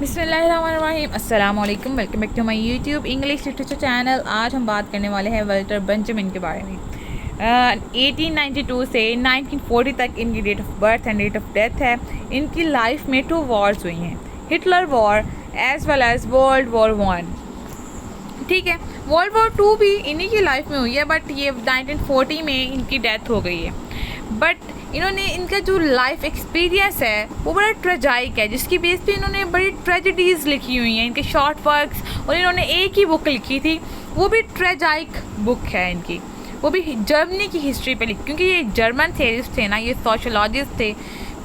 बिस्मिल्लाहिर्रहमानिर्रहीम, अस्सलाम वालेकुम, welcome back to my YouTube English literature channel. आज हम बात करने वाले हैं वाल्टर बेंजामिन के बारे में। 1892 से 1940 तक इनकी date of birth and date of death है। इनकी लाइफ में 2 वॉर्स हुई हैं, Hitler war as well as world war 1। ठीक है, वर्ल्ड वॉर 2 भी इन्हीं की लाइफ में हुई है, बट ये 1940 में इनकी डेथ हो गई है। बट इन्होंने इनका जो लाइफ एक्सपीरियंस है वो बड़ा ट्रेजाइक है, जिसकी बेस पे इन्होंने बड़ी ट्रेजेडीज़ लिखी हुई हैं, इनके शॉर्ट वर्क्स। और इन्होंने एक ही बुक लिखी थी, वो भी ट्रेजाइक बुक है इनकी, वो भी जर्मनी की हिस्ट्री पे लिखी, क्योंकि ये जर्मन थेरिस्ट थे ना, ये सोशलॉजिस्ट थे।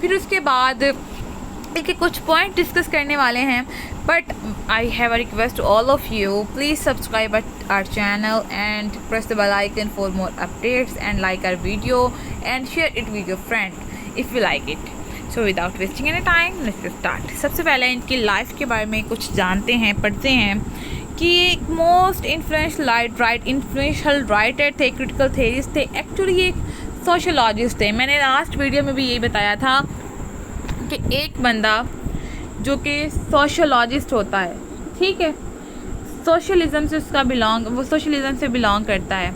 फिर उसके बाद इनके कुछ पॉइंट डिस्कस करने वाले हैं, but I have a request to all of you, please subscribe our channel and press the bell icon for more updates and like our video and share it with your friend if you like it. So without wasting any time, let's start. सबसे पहले इनकी life के बारे में कुछ जानते हैं, पढ़ते हैं कि एक मोस्ट इन्फ्लुएंशियल राइटर थे, क्रिटिकल थेरिस्ट थे। एक्चुअली एक सोशलॉजिस्ट थे। मैंने लास्ट वीडियो में भी यही बताया था कि एक बंदा जो कि सोशलॉजिस्ट होता है, ठीक है, सोशलिज़म से बिलोंग करता है,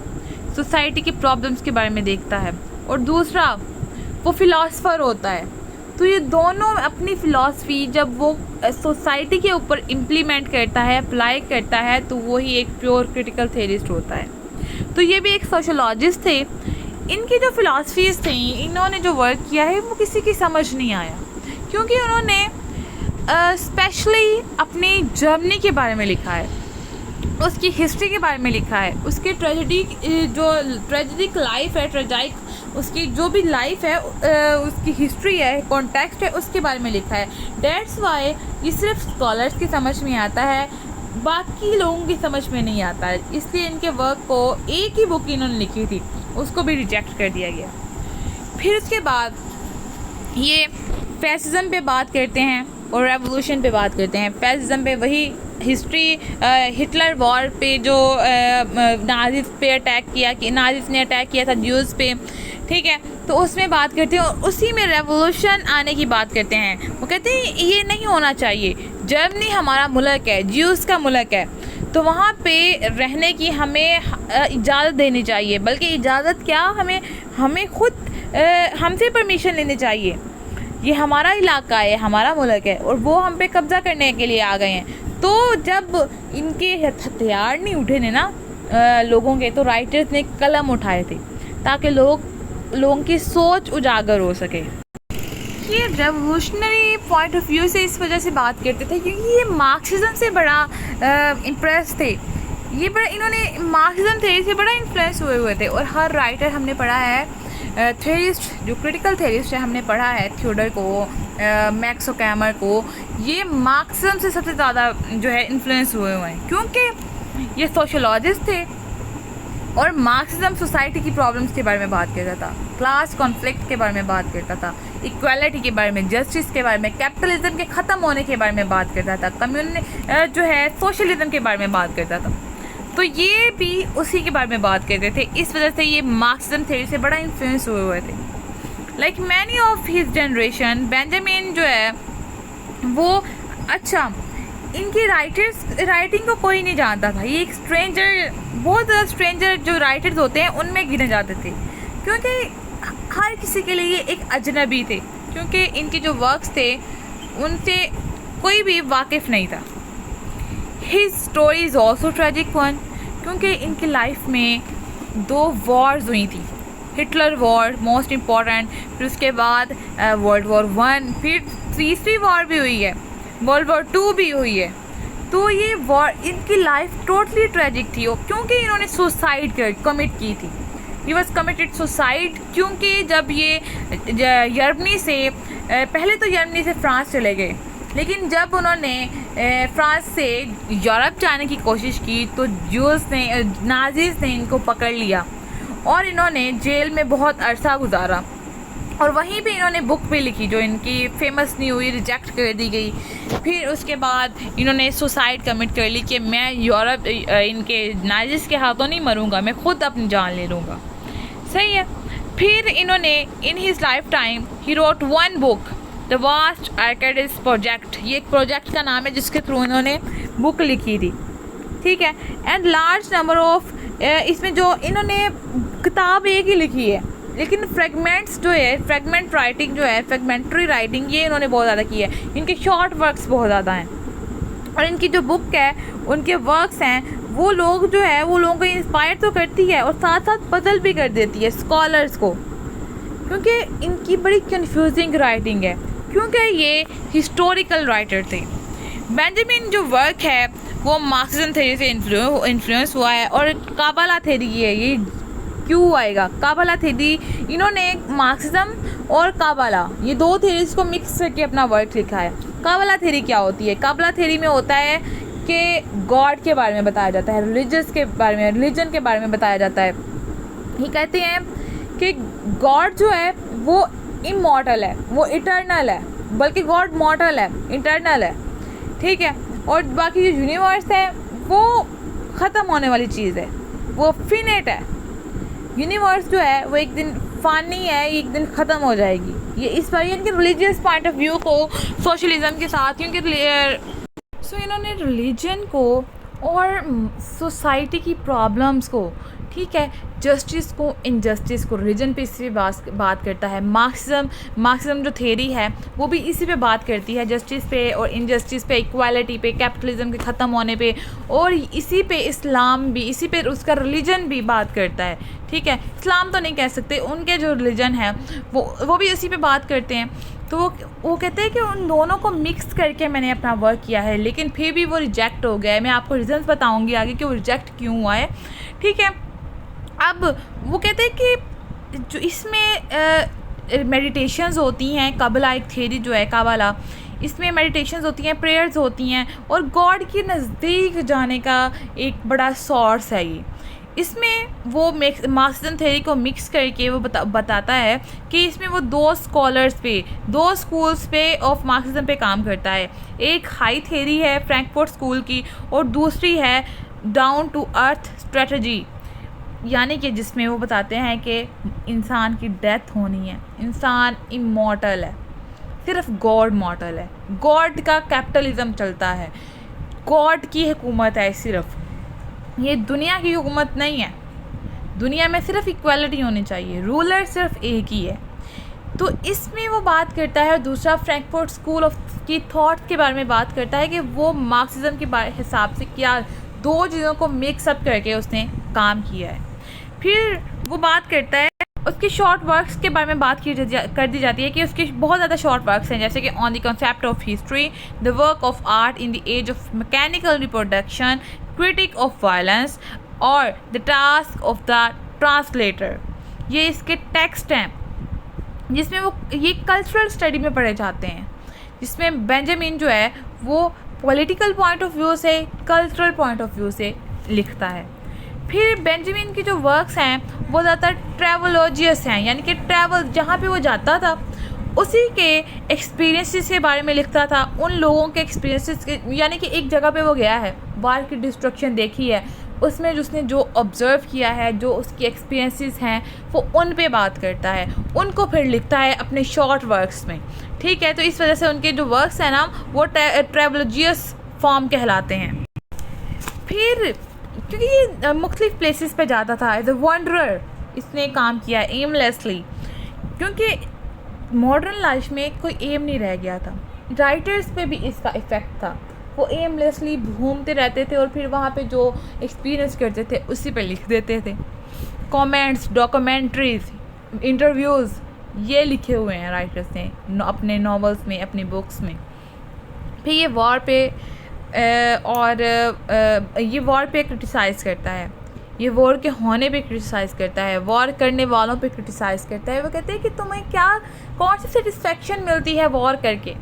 सोसाइटी की प्रॉब्लम्स के बारे में देखता है, और दूसरा वो फ़िलासफ़र होता है। तो ये दोनों अपनी फ़िलासफ़ी जब वो सोसाइटी के ऊपर इम्प्लीमेंट करता है, अप्लाई करता है, तो वही एक प्योर क्रिटिकल थेरिस्ट होता है। तो ये भी एक सोशलॉजिस्ट थे। इनकी जो फ़िलासफ़ीज़ थी, इन्होंने जो वर्क किया है वो किसी की समझ नहीं आया, क्योंकि उन्होंने स्पेशली अपनी जर्मनी के बारे में लिखा है, उसकी हिस्ट्री के बारे में लिखा है, उसकी ट्रेजिक लाइफ है, ट्रेजाइक उसकी जो भी लाइफ है, उसकी हिस्ट्री है, कॉन्टेक्स्ट है, उसके बारे में लिखा है। डेट्स वाई ये सिर्फ स्कॉलर्स की समझ में आता है, बाकी लोगों की समझ में नहीं आता है। इसलिए इनके वर्क को, एक ही बुक इन्होंने लिखी थी, उसको भी रिजेक्ट कर दिया गया। फिर उसके बाद ये फैसिज्म पे बात करते हैं और रेवोल्यूशन पे बात करते हैं। फैसिज्म पे वही हिस्ट्री, हिटलर वॉर पे जो नाज़िस पे अटैक किया, कि नाज़िस ने अटैक किया था ज्यूज़ पे, ठीक है, तो उसमें बात करते हैं। और उसी में रेवोल्यूशन आने की बात करते हैं। वो कहते हैं ये नहीं होना चाहिए, जर्मनी हमारा मुल्क है, ज्यूज़ का मुल्क है, तो वहाँ पे रहने की हमें इजाज़त देनी चाहिए। बल्कि इजाज़त क्या, हमें खुद हमसे परमिशन लेनी चाहिए। ये हमारा इलाका है, हमारा मुल्क है, और वो हम पे कब्ज़ा करने के लिए आ गए हैं। तो जब इनके हथियार नहीं उठे ने ना लोगों के, तो राइटर्स ने कलम उठाए थे ताकि लोगों की सोच उजागर हो सके। ये रेवोल्यूशनरी पॉइंट ऑफ व्यू से इस वजह से बात करते थे क्योंकि ये मार्क्सिज्म से बड़ा इम्प्रेस थे। ये बड़ा, इन्होंने मार्क्सिज्म थे से बड़ा इन्फ्लुएंस हुए थे। और हर राइटर हमने पढ़ा है, थेरिस्ट जो क्रिटिकल थेरिस्ट है, हमने पढ़ा है थियोडर को, मैक्स ओकैमर को, ये मार्क्सिज्म से सबसे ज़्यादा जो है इन्फ्लुएंस हुए हैं, क्योंकि ये सोशलॉजिस्ट थे। और मार्क्सिज्म सोसाइटी की प्रॉब्लम्स के बारे में बात करता था, क्लास कॉन्फ्लिक्ट के बारे में बात करता था, इक्वालिटी के बारे में, जस्टिस के बारे में, कैपिटलिज्म के ख़त्म होने के बारे में बात करता था, जो है सोशलिज्म के बारे में बात करता था। तो ये भी उसी के बारे में बात करते थे। इस वजह से ये मार्क्सिज्म थ्योरी से बड़ा इन्फ्लुएंस हुए थे। Like many of his generation, Benjamin जो है वो, अच्छा, इनकी राइटिंग को कोई नहीं जानता था। ये एक स्ट्रेंजर, बहुत ज़्यादा स्ट्रेंजर जो राइटर्स होते हैं उनमें गिने जाते थे, क्योंकि हर किसी के लिए ये एक अजनबी थे, क्योंकि इनके जो वर्क्स थे उनसे कोई भी वाकिफ़ नहीं था। His story is also tragic one, क्योंकि इनकी लाइफ में 2 वॉर्स हुई थी, हिटलर वॉर मोस्ट इम्पॉर्टेंट, फिर उसके बाद वर्ल्ड वॉर 1, फिर तीसरी वॉर भी हुई है, वर्ल्ड वॉर 2 भी हुई है। तो ये वॉर, इनकी लाइफ टोटली ट्रेजिक थी, क्योंकि इन्होंने सुसाइड कमिट की थी। ही वॉज कमिटेड सुसाइड, क्योंकि जब ये जर्मनी से, पहले तो जर्मनी से फ्रांस चले गए, लेकिन जब उन्होंने फ्रांस से यूरोप जाने की कोशिश की तो नाज़ीज़ ने इनको पकड़ लिया और इन्होंने जेल में बहुत अरसा गुजारा। और वहीं पे इन्होंने बुक भी लिखी जो इनकी फेमस नहीं हुई, रिजेक्ट कर दी गई। फिर उसके बाद इन्होंने सुसाइड कमिट कर ली कि मैं यूरोप, इनके नाज़ीज़ के हाथों नहीं मरूंगा, मैं खुद अपनी जान ले लूँगा। सही है। फिर इन्होंने in his life time he wrote 1 book the vast archives project, ये एक प्रोजेक्ट का नाम है जिसके थ्रू इन्होंने बुक लिखी थी, ठीक है। एंड लार्ज नंबर ऑफ, इसमें जो इन्होंने किताब एक ही लिखी है, लेकिन फ्रेगमेंट्स जो है, फ्रेगमेंट राइटिंग जो है, फ्रेगमेंट्री राइटिंग, ये इन्होंने बहुत ज़्यादा की है। इनके शॉर्ट वर्क्स बहुत ज़्यादा हैं, और इनकी जो बुक है, उनके वर्क्स हैं, वो लोग जो है वो लोगों को इंस्पायर तो करती है और साथ साथ पजल भी कर देती है स्कॉलर्स को, क्योंकि इनकी बड़ी कंफ्यूजिंग राइटिंग है, क्योंकि ये हिस्टोरिकल राइटर थे। बेंजामिन जो वर्क है वो मार्क्सिज्म थ्योरी से इन्फ्लुएंस हुआ है, और काबला थ्योरी है, ये क्यों आएगा, काबला थ्योरी, इन्होंने मार्क्सिज्म और काबला, ये दो थ्योरीज को मिक्स करके अपना वर्क लिखा है। काबला थ्योरी क्या होती है? काबला थ्योरी में होता है कि गॉड के बारे में बताया जाता है, रिलीजन के बारे में बताया जाता है। ये कहते हैं कि गॉड जो है वो इमॉर्टल है, वो इटर्नल है, बल्कि गॉड मॉर्टल है, इंटरनल है, ठीक है। और बाकी जो यूनिवर्स है वो ख़त्म होने वाली चीज़ है, वो फिनिट है। यूनिवर्स जो है वो एक दिन फ़ानी है, एक दिन ख़त्म हो जाएगी। ये इस बार इनके रिलीजियस पॉइंट ऑफ व्यू को सोशलिज्म के साथ, क्योंकि इन्होंने रिलीजन को और सोसाइटी की प्रॉब्लम्स को, ठीक है, जस्टिस को, इनजस्टिस को, रिलीजन पे इसी पे बात करता है। मार्क्सिज्म जो थ्योरी है वो भी इसी पे बात करती है, जस्टिस पे और इनजस्टिस पे, इक्वालिटी पे, कैपिटलिज्म के ख़त्म होने पे, और इसी पे इस्लाम भी, इसी पे उसका रिलीजन भी बात करता है, ठीक है। इस्लाम तो नहीं कह सकते, उनके जो रिलीजन है वो भी इसी पे बात करते हैं। तो वो कहते हैं कि उन दोनों को मिक्स करके मैंने अपना वर्क किया है, लेकिन फिर भी वो रिजेक्ट हो गया है। मैं आपको रीज़न्स बताऊंगी आगे कि वो रिजेक्ट क्यों हुआ है, ठीक है। अब वो कहते हैं कि जो इसमें मेडिटेशंस होती हैं, काबला एक थ्योरी जो है काबला, इसमें मेडिटेशंस होती हैं, प्रेयर्स होती हैं, और गॉड के नज़दीक जाने का एक बड़ा सोर्स है ये। इसमें वो मार्क्सिज्म थ्योरी को मिक्स करके वो बताता है कि इसमें वो दो स्कॉलर्स पे, दो स्कूल्स पे ऑफ मार्क्सिज्म पे काम करता है। एक हाई थ्योरी है फ्रैंकफर्ट स्कूल की, और दूसरी है डाउन टू अर्थ स्ट्रेटजी, यानी कि जिसमें वो बताते हैं कि इंसान की डेथ होनी है, इंसान इमॉर्टल है, सिर्फ गॉड मॉर्टल है, गॉड का कैपिटलिज्म चलता है, गॉड की हुकूमत है सिर्फ, ये दुनिया की हुकूमत नहीं है। दुनिया में सिर्फ इक्वालिटी होनी चाहिए, रूलर सिर्फ एक ही है। तो इसमें वो बात करता है। दूसरा फ्रैंकफर्ट स्कूल ऑफ की थॉट्स के बारे में बात करता है कि वो मार्क्सिज्म के हिसाब से क्या दो चीज़ों को मिक्सअप करके उसने काम किया है। फिर वो बात करता है उसके शॉर्ट वर्क्स के बारे में बात कर दी जाती है कि उसके बहुत ज़्यादा शॉर्ट वर्क्स हैं, जैसे कि on the concept of history, the work of art in the age of mechanical reproduction, critique of violence, और the task of the translator. ये इसके टेक्स्ट हैं जिसमें वो ये कल्चरल स्टडी में पढ़े जाते हैं, जिसमें बेंजामिन जो है वो पॉलिटिकल पॉइंट ऑफ व्यू से, कल्चरल पॉइंट ऑफ व्यू से लिखता है। फिर बेंजामिन की जो वर्क्स हैं वो ज़्यादातर ट्रैवलॉजियस हैं, यानी कि ट्रैवल जहाँ पे वो जाता था उसी के एक्सपीरियंसेस के बारे में लिखता था, उन लोगों के एक्सपीरियंसेस के, यानी कि एक जगह पे वो गया है, वार की डिस्ट्रक्शन देखी है, उसमें उसने जो ऑब्ज़र्व किया है, जो उसकी एक्सपीरियंसेस हैं, वो उन पे बात करता है, उनको फिर लिखता है अपने शॉर्ट वर्क्स में, ठीक है। तो इस वजह से उनके जो वर्क्स हैं ना वो ट्रैवलॉजियस फॉर्म कहलाते हैं। फिर क्योंकि ये मुख्तलिफ प्लेसेस पे जाता था, एज अ वंडरर इसने काम किया एमलेसली, क्योंकि मॉडर्न लाइफ में कोई एम नहीं रह गया था। राइटर्स पे भी इसका इफ़ेक्ट था, वो एमलेसली घूमते रहते थे और फिर वहाँ पे जो एक्सपीरियंस करते थे उसी पे लिख देते थे। कमेंट्स, डॉक्यूमेंट्रीज, इंटरव्यूज़, ये लिखे हुए हैं राइटर्स ने अपने नॉवेल्स में, अपनी बुक्स में। फिर ये वॉर पे ये वॉर पे क्रिटिसाइज़ करता है, ये वॉर के होने पे क्रिटिसाइज़ करता है, वॉर करने वालों पे क्रिटिसाइज़ करता है। वो कहते हैं कि तुम्हें कौन सी सेटिस्फेक्शन मिलती है वॉर करके।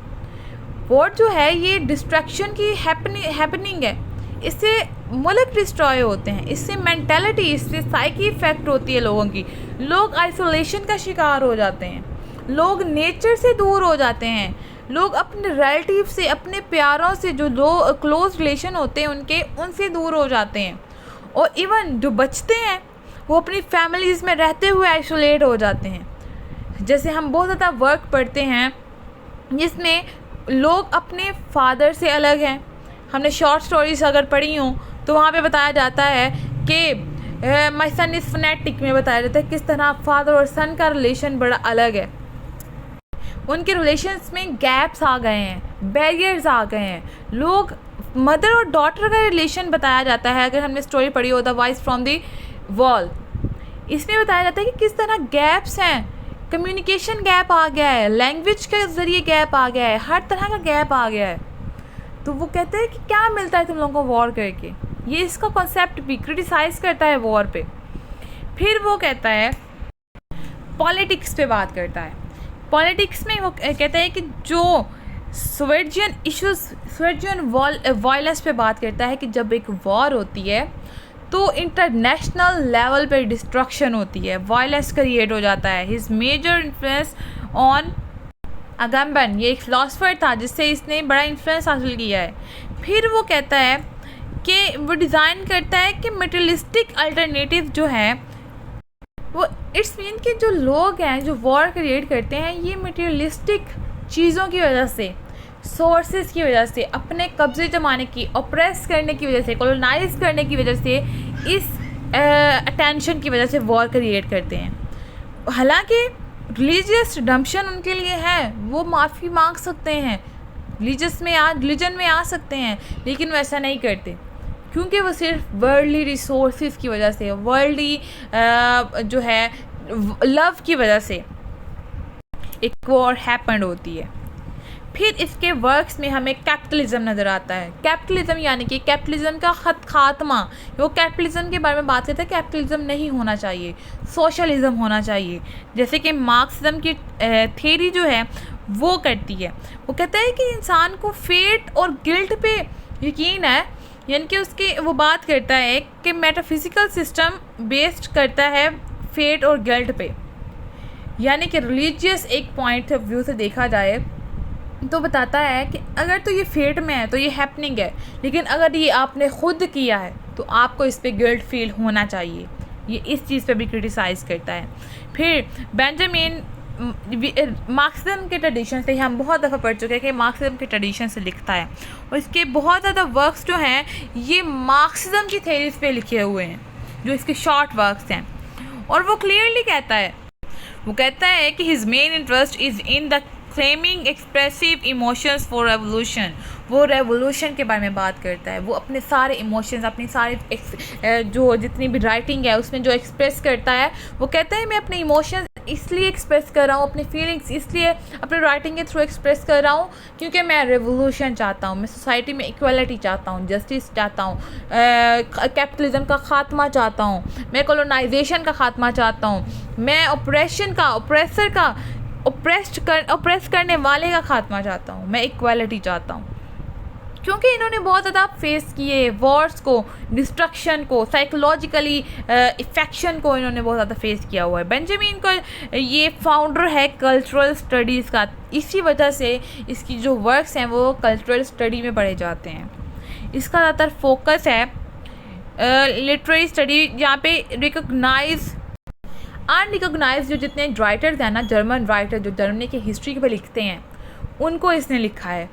वॉर जो है ये डिस्ट्रैक्शन की हैपनिंग है, इससे मुल्क डिस्ट्रॉय होते हैं, इससे मेंटालिटी, इससे साइकी इफेक्ट होती है लोगों की, लोग आइसोलेशन का शिकार हो जाते हैं, लोग नेचर से दूर हो जाते हैं, लोग अपने रिलेटिव से, अपने प्यारों से, जो क्लोज रिलेशन होते हैं उनसे दूर हो जाते हैं, और इवन जो बचते हैं वो अपनी फैमिलीज़ में रहते हुए आइसोलेट हो जाते हैं। जैसे हम बहुत ज़्यादा वर्क पढ़ते हैं जिसमें लोग अपने फादर से अलग हैं। हमने शॉर्ट स्टोरीज अगर पढ़ी हों तो वहाँ पे बताया जाता है कि माई सन इज़ फनेटिक में बताया जाता है किस तरह फादर और सन का रिलेशन बड़ा अलग है। उनके रिलेशंस में गैप्स आ गए हैं, बैरियर्स आ गए हैं। लोग मदर और डॉटर का रिलेशन बताया जाता है। अगर हमने स्टोरी पढ़ी हो the voice from the wall, इसमें बताया जाता है कि किस तरह गैप्स हैं। कम्युनिकेशन गैप आ गया है, लैंग्वेज के ज़रिए गैप आ गया है, हर तरह का गैप आ गया है। तो वो कहते हैं कि क्या मिलता है तुम लोगों को वॉर करके। ये इसका कॉन्सेप्ट भी क्रिटिसाइज़ करता है वॉर पे। फिर वो कहता है पॉलिटिक्स पे बात करता है। पॉलिटिक्स में वो कहता है कि जो स्वेर्जियन इश्यूज, स्वेर्जियन वायलेंस पे बात करता है कि जब एक वॉर होती है तो इंटरनेशनल लेवल पे डिस्ट्रक्शन होती है, वायलेंस क्रिएट हो जाता है। हिज मेजर इन्फ्लुएंस ऑन अगम्बन, ये एक फिलासफर था जिससे इसने बड़ा इन्फ्लुएंस हासिल किया है। फिर वो कहता है कि वो डिज़ाइन करता है कि मटेरियलिस्टिक अल्टरनेटिव जो है वो इट्स मीन कि जो लोग हैं जो वॉर क्रिएट करते हैं ये मटेरियलिस्टिक चीज़ों की वजह से, सोर्सेज की वजह से, अपने कब्ज़े जमाने की, ऑप्रेस करने की वजह से, कॉलोनाइज करने की वजह से, इस अटेंशन की वजह से वॉर क्रिएट करते हैं। हालांकि रिलीजियस रिडम्पशन उनके लिए है, वो माफ़ी मांग सकते हैं, रिलीजन में आ सकते हैं, लेकिन वो ऐसा नहीं करते क्योंकि वो सिर्फ वर्ल्डली रिसोर्सेज की वजह से, वर्ल्डली जो है लव की वजह से एक वॉर हैपेंड होती है। फिर इसके वर्क्स में हमें कैपिटलिज्म नज़र आता है। कैपिटलिज्म यानी कि कैपिटलिज्म का खात्मा। वो कैपिटलिज्म के बारे में बात करता है, कैपिटलिज्म नहीं होना चाहिए, सोशलिज्म होना चाहिए, जैसे कि मार्क्सिज्म की थ्योरी जो है वो करती है। वो कहता है कि इंसान को फेट और गिल्ट पे यकीन है, यानी कि उसकी वो बात करता है कि मेटाफिजिकल सिस्टम बेस्ड करता है फेट और गिल्ट पे। यानी कि रिलीजियस एक पॉइंट ऑफ व्यू से देखा जाए तो बताता है कि अगर तो ये फेट में है तो ये हैपनिंग है, लेकिन अगर ये आपने खुद किया है तो आपको इस पे गिल्ट फील होना चाहिए। ये इस चीज़ पे भी क्रिटिसाइज़ करता है। फिर बेंजामिन मार्क्सिज्म के ट्रेडिशन से, हम बहुत दफ़ा पढ़ चुके हैं कि मार्क्सिज्म के ट्रेडिशन से लिखता है और इसके बहुत ज़्यादा वर्क्स जो हैं ये मार्क्सिज्म की थेरीज पे लिखे हुए हैं, जो इसके शॉर्ट वर्क्स हैं। और वो क्लियरली कहता है, वो कहता है कि his main interest is in the claiming expressive emotions for revolution. वो रेवोल्यूशन के बारे में बात करता है। वो अपने सारे इमोशंस, अपनी सारे जो जितनी भी राइटिंग है उसमें जो एक्सप्रेस करता है, वो कहता है मैं अपने इमोशंस इसलिए एक्सप्रेस कर रहा हूँ, अपनी फीलिंग्स इसलिए अपने राइटिंग के थ्रू एक्सप्रेस कर रहा हूँ क्योंकि मैं रेवोल्यूशन चाहता हूँ, मैं सोसाइटी में इक्वलिटी चाहता हूँ, जस्टिस चाहता हूँ, कैपिटलिज्म का ख़ात्मा चाहता हूँ, मैं कॉलोनाइजेशन का ख़ात्मा चाहता हूँ, मैं ऑपरेशन का, ऑप्रेसर का, ऑप्रेस करने वाले का खात्मा चाहता हूँ, मैं इक्वालिटी चाहता हूँ। क्योंकि इन्होंने बहुत ज़्यादा फेस किए वॉर्स को, डिस्ट्रक्शन को, साइकोलॉजिकली इफेक्शन को इन्होंने बहुत ज़्यादा फेस किया हुआ है। बेंजामिन का ये फाउंडर है कल्चरल स्टडीज़ का, इसी वजह से इसकी जो वर्क्स हैं वो कल्चरल स्टडी में पढ़े जाते हैं। इसका ज़्यादातर फोकस है लिटरेरी स्टडी, जहाँ पे रिकॉग्नाइज अनरिकॉग्नाइज जो जितने राइटर्स हैं ना, जर्मन राइटर जो जर्मनी की हिस्ट्री पे लिखते हैं, उनको इसने लिखा है।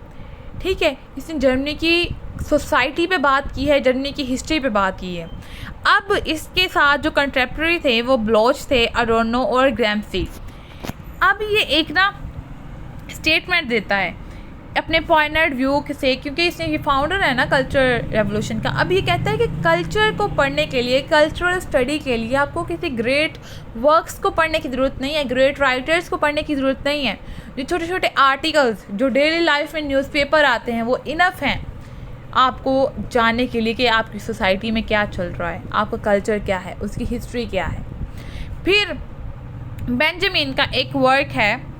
ठीक है, इसने जर्मनी की सोसाइटी पे बात की है, जर्मनी की हिस्ट्री पे बात की है। अब इसके साथ जो कंटेम्प्रेरी थे वो ब्लॉच थे, अडोर्नो और ग्रैम्सी। अब ये एक ना स्टेटमेंट देता है अपने पॉइंट व्यू से, क्योंकि इसने ये फाउंडर है ना कल्चर रेवोल्यूशन का। अब ये कहता है कि कल्चर को पढ़ने के लिए, कल्चरल स्टडी के लिए आपको किसी ग्रेट वर्क्स को पढ़ने की ज़रूरत नहीं है, ग्रेट राइटर्स को पढ़ने की ज़रूरत नहीं है। जो छोटे छोटे आर्टिकल्स जो डेली लाइफ में न्यूज़पेपर आते हैं वो इनफ हैं आपको जानने के लिए कि आपकी सोसाइटी में क्या चल रहा है, आपका कल्चर क्या है, उसकी हिस्ट्री क्या है। फिर बेंजामिन का एक वर्क है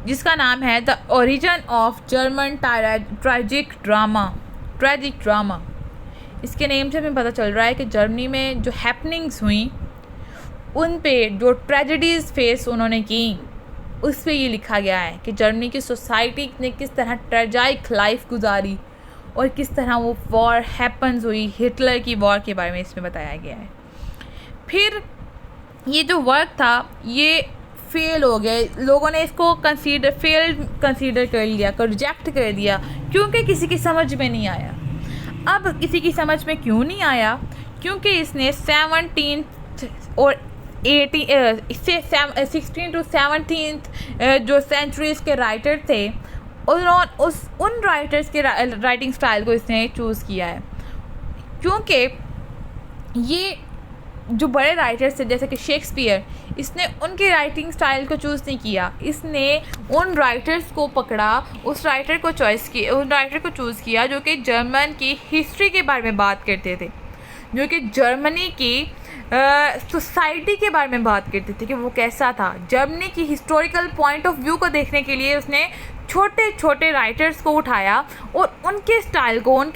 जिसका नाम है the origin of German tragic drama. इसके नेम से हमें पता चल रहा है कि जर्मनी में जो हैपनिंग्स हुई उन पे जो ट्रेजेडीज़ फेस उन्होंने की, उस पे ये लिखा गया है कि जर्मनी की सोसाइटी ने किस तरह ट्रेजाइक लाइफ गुजारी और किस तरह वो वॉर हैपन्स हुई। हिटलर की वॉर के बारे में इसमें बताया गया है। फिर ये जो वर्क था ये फेल हो गया, लोगों ने इसको कंसीडर कर लिया, रिजेक्ट कर दिया, क्योंकि किसी की समझ में नहीं आया। अब किसी की समझ में क्यों नहीं आया? क्योंकि इसने 17 और 16 to 17 जो सेंचुरीज़ के राइटर थे, उन राइटर्स के राइटिंग स्टाइल को इसने चूज़ किया है। क्योंकि ये जो बड़े राइटर्स थे जैसे कि शेक्सपियर, इसने उनके राइटिंग स्टाइल को चूज़ नहीं किया, इसने उन राइटर्स को पकड़ा, उन राइटर को चूज़ किया जो कि जर्मन की हिस्ट्री के बारे में बात करते थे, जो कि जर्मनी की सोसाइटी के बारे में बात करते थे कि वो कैसा था। जर्मनी की हिस्टोरिकल पॉइंट ऑफ व्यू को देखने के लिए उसने छोटे छोटे राइटर्स को उठाया और उनके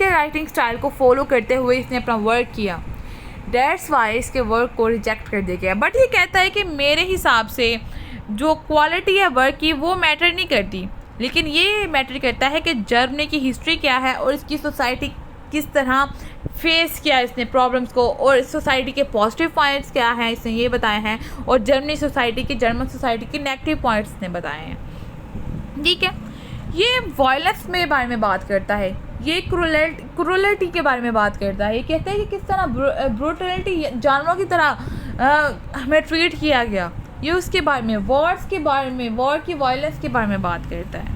राइटिंग स्टाइल को फॉलो करते हुए इसने अपना वर्क किया। डेट्स वाई इसके वर्क को रिजेक्ट कर दिया गया। बट ये कहता है कि मेरे हिसाब से जो क्वालिटी है वर्क की वो मैटर नहीं करती, लेकिन ये मैटर करता है कि जर्मनी की हिस्ट्री क्या है और इसकी सोसाइटी किस तरह फेस किया इसने प्रॉब्लम्स को, और सोसाइटी के पॉजिटिव पॉइंट्स क्या हैं इसने ये बताए हैं, और जर्मन सोसाइटी के नेगेटिव पॉइंट्स ने बताए हैं। ठीक है, ये वायलेंस में बारे में बात करता है, ये क्रूरलिटी के बारे में बात करता है। ये कहता है कि किस तरह ब्रूटलिटी जानवरों की तरह हमें ट्रीट किया गया, ये उसके बारे में, वॉर की वायलेंस के बारे में बात करता है।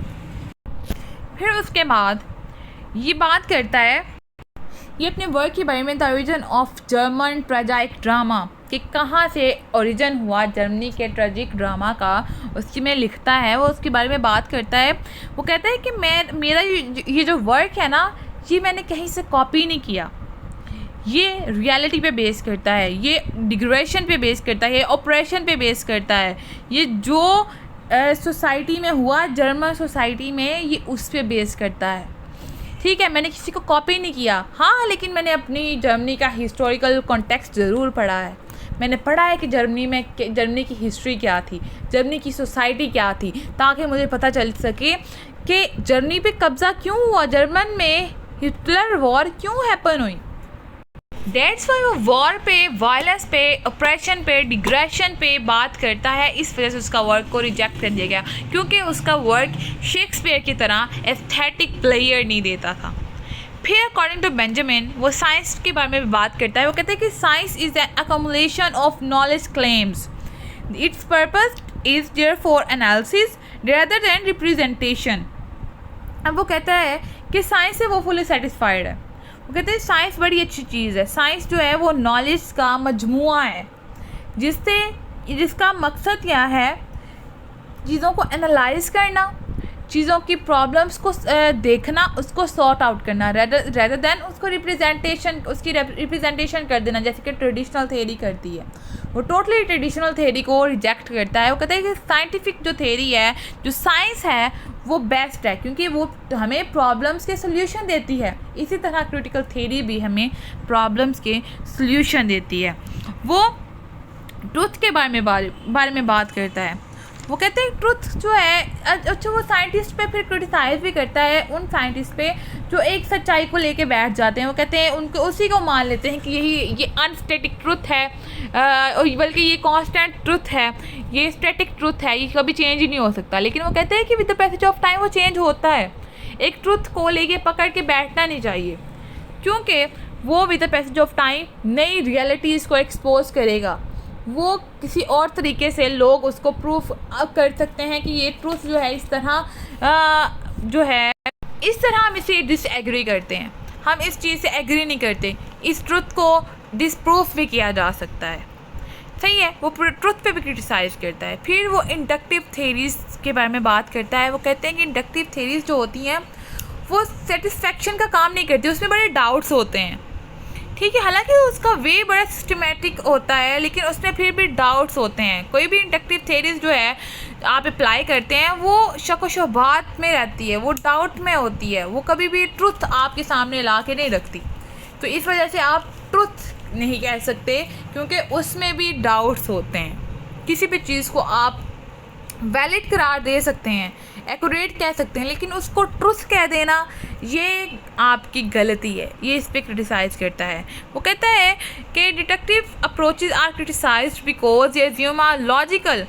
फिर उसके बाद ये बात करता है, ये अपने वर्क के बारे में the origin of German tragic drama, कि कहाँ से ओरिजिन हुआ जर्मनी के ट्रेजिक ड्रामा का, उसकी में लिखता है, वो उसके बारे में बात करता है। वो कहता है कि मेरा ये जो वर्क है ना, ये मैंने कहीं से कॉपी नहीं किया, ये रियलिटी पे बेस करता है, ये डिग्रेशन पे बेस करता है, ये ऑपरेशन पे बेस करता है, ये जो सोसाइटी में हुआ जर्मन सोसाइटी में, ये उस पे बेस करता है। ठीक है, मैंने किसी को कॉपी नहीं किया, हाँ, लेकिन मैंने अपनी जर्मनी का हिस्टोरिकल कॉन्टेक्स्ट ज़रूर पढ़ा है। मैंने पढ़ा है कि जर्मनी की हिस्ट्री क्या थी, जर्मनी की सोसाइटी क्या थी, ताकि मुझे पता चल सके कि जर्मनी पे कब्ज़ा क्यों हुआ, जर्मन में हिटलर वॉर क्यों हैपन हुई। डेट्स वाई वो वॉर पे, वायलेंस पे, ऑपरेशन पे, डिग्रेशन पे बात करता है। इस वजह से उसका वर्क को रिजेक्ट कर दिया गया, क्योंकि उसका वर्क शेक्सपियर की तरह एस्थेटिक प्लेयर नहीं देता था। फिर अकॉर्डिंग टू बेंजामिन वो साइंस के बारे में भी बात करता है। वो कहते हैं कि science is an accumulation of knowledge claims, it's purpose is therefore analysis rather than representation. अब वो कहता है कि साइंस से वो फुली सेटिस्फाइड है। वो कहते हैं साइंस बड़ी अच्छी चीज़ है, साइंस जो है वो नॉलेज का मजमुआ है, जिसका मकसद क्या है, चीज़ों को एनालाइज करना, चीज़ों की प्रॉब्लम्स को देखना, उसको सॉर्ट आउट करना, रेदर देन उसकी रिप्रेजेंटेशन कर देना, जैसे कि ट्रेडिशनल थेरी करती है। वो टोटली ट्रेडिशनल थेरी को रिजेक्ट करता है। वो कहता है कि साइंटिफिक जो थेरी है, जो साइंस है, वो बेस्ट है, क्योंकि वो हमें प्रॉब्लम्स के सोल्यूशन देती है। इसी तरह क्रिटिकल थेरी भी हमें प्रॉब्लम्स के सोल्यूशन देती है। वो ट्रुथ के बारे में बात करता है। वो कहते हैं ट्रुथ जो है, अच्छा, वो साइंटिस्ट पे फिर क्रिटिसाइज़ भी करता है उन साइंटिस्ट पे जो एक सच्चाई को लेके बैठ जाते हैं। वो कहते हैं उनको उसी को मान लेते हैं कि ये अनस्टैटिक ट्रुथ है, बल्कि ये कांस्टेंट ट्रुथ है, ये स्टैटिक ट्रुथ है, ये कभी चेंज ही नहीं हो सकता। लेकिन वो कहते हैं कि with the passage of time वो चेंज होता है। एक ट्रुथ को लेके पकड़ के बैठना नहीं चाहिए, क्योंकि वो with the passage of time नई रियलिटीज़ को एक्सपोज करेगा। वो किसी और तरीके से लोग उसको प्रूफ कर सकते हैं कि ये ट्रूथ जो है इस तरह हम इसे डिसएग्री करते हैं, हम इस चीज़ से एग्री नहीं करते, इस ट्रूथ को डिसप्रूफ भी किया जा सकता है। सही है, वो ट्रुथ पे भी क्रिटिसाइज़ करता है। फिर वो इंडक्टिव थेरीज़ के बारे में बात करता है। वो कहते हैं कि इंडक्टिव थेरीज़ जो होती हैं वो सेटिस्फेक्शन का काम नहीं करती, उसमें बड़े डाउट्स होते हैं। ठीक है, हालांकि उसका वे बड़ा सिस्टमेटिक होता है, लेकिन उसमें फिर भी डाउट्स होते हैं। कोई भी इंडक्टिव थेरीज जो है आप अप्लाई करते हैं वो शक व शुबहात में रहती है, वो डाउट में होती है, वो कभी भी ट्रुथ आपके सामने ला के नहीं रखती। तो इस वजह से आप ट्रुथ नहीं कह सकते, क्योंकि उसमें भी डाउट्स होते हैं। किसी भी चीज़ को आप वैलिड करार दे सकते हैं, एक्यूरेट कह सकते हैं, लेकिन उसको ट्रुथ कह देना ये आपकी गलती है। ये इस पर क्रिटिसाइज़ करता है। वो कहता है कि deductive approaches are criticised because ये एज्यूम आर लॉजिकल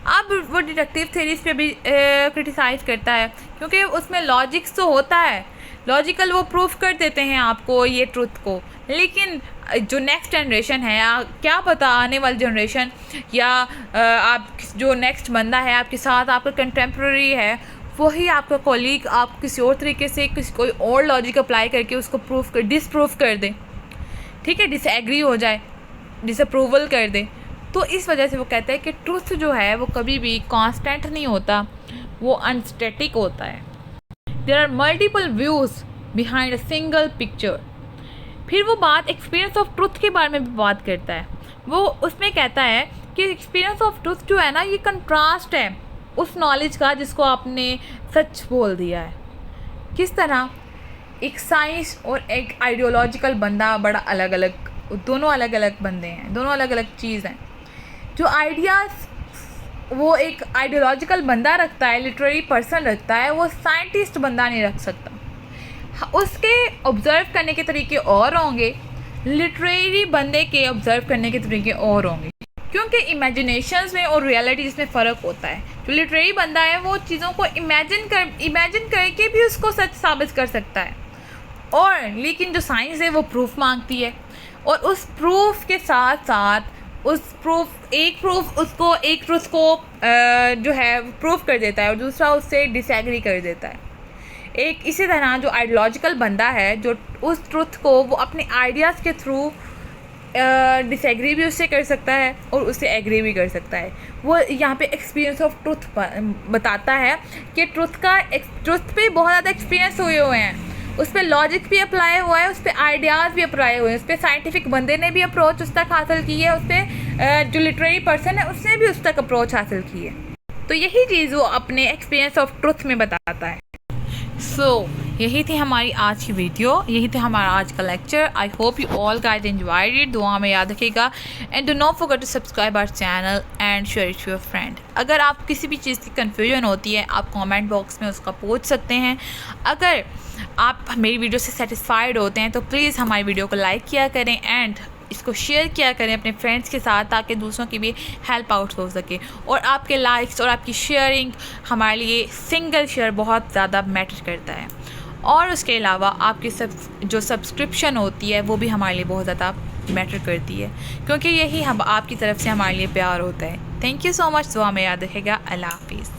अब वो डिडक्टिव थ्योरीज पे भी क्रिटिसाइज़ करता है, क्योंकि उसमें लॉजिक्स तो होता है, लॉजिकल वो प्रूफ कर देते हैं आपको ये ट्रुथ को, लेकिन जो नेक्स्ट जनरेशन है, क्या पता आने वाली जनरेशन या आप जो नेक्स्ट बंदा है आपके साथ, आपका कंटेम्प्रेरी है, वही आपका कॉलीग आप किसी और तरीके से कोई और लॉजिक अप्लाई करके उसको डिसप्रूव कर दे, ठीक है, डिसएग्री हो जाए, डिसअप्रूवल कर दे। तो इस वजह से वो कहते हैं कि ट्रुथ जो है वो कभी भी कांस्टेंट नहीं होता, वो अनस्टैटिक होता है। There are multiple views behind a single picture. फिर वो बात एक्सपीरियंस ऑफ ट्रुथ के बारे में भी बात करता है। वो उसमें कहता है कि एक्सपीरियंस ऑफ ट्रुथ जो है ना, ये कंट्रास्ट है उस नॉलेज का जिसको आपने सच बोल दिया है। किस तरह? एक साइंस और एक आइडियोलॉजिकल बंदा बड़ा अलग अलग, दोनों अलग अलग बंदे हैं, दोनों अलग अलग चीज़ हैं। जो आइडियाज़ वो एक आइडियोलॉजिकल बंदा रखता है, लिटरेरी पर्सन रखता है, वो साइंटिस्ट बंदा नहीं रख सकता। उसके ऑब्ज़र्व करने के तरीके और होंगे, लिटरेरी बंदे के ऑब्ज़र्व करने के तरीके और होंगे, क्योंकि इमेजिनेशंस में और रियलिटी जिसमें फ़र्क होता है। जो लिटरेरी बंदा है वो चीज़ों को इमेजिन करके भी उसको सच साबित कर सकता है, और लेकिन जो साइंस है वो प्रूफ मांगती है, और उस प्रूफ के साथ साथ एक प्रूफ उसको एक ट्रुथ को जो है प्रूफ कर देता है और दूसरा उससे डिसएग्री कर देता है। एक इसी तरह जो आइडियोलॉजिकल बंदा है, जो उस ट्रुथ को वो अपने आइडियाज़ के थ्रू डिसएग्री भी उससे कर सकता है और उससे एग्री भी कर सकता है। वो यहाँ पे एक्सपीरियंस ऑफ ट्रुथ बताता है कि ट्रुथ पे बहुत ज़्यादा एक्सपीरियंस हुए हैं, उस पर लॉजिक भी अप्लाई हुआ है, उस पर आइडियाज़ भी अप्लाई हुए हैं, उस पर साइंटिफिक बंदे ने भी अप्रोच उस तक हासिल की है, उस पर जो लिटरेरी पर्सन है उसने भी उस तक अप्रोच हासिल की है। तो यही चीज़ वो अपने एक्सपीरियंस ऑफ ट्रुथ में बताता है। यही थी हमारी आज की वीडियो, यही थी हमारा आज का lecture. I hope you all guys enjoyed it. दुआ में याद रखिएगा and do not forget to subscribe our channel and share it your friend. अगर आप किसी भी चीज़ की कन्फ्यूजन होती है आप कमेंट बॉक्स में उसका पूछ सकते हैं। अगर आप मेरी वीडियो से सेटिस्फाइड होते हैं तो प्लीज़ हमारी वीडियो को लाइक किया करें एंड इसको शेयर किया करें अपने फ्रेंड्स के साथ, ताकि दूसरों की भी हेल्प आउट हो सके। और आपके लाइक्स और आपकी शेयरिंग हमारे लिए सिंगल शेयर बहुत ज़्यादा मैटर करता है, और उसके अलावा आपकी जो सब्सक्रिप्शन होती है वो भी हमारे लिए बहुत ज़्यादा मैटर करती है, क्योंकि यही हम आपकी तरफ से हमारे लिए प्यार होता है। Thank you so much. दुआ में याद रखेगा। अल्लाह हाफिज़।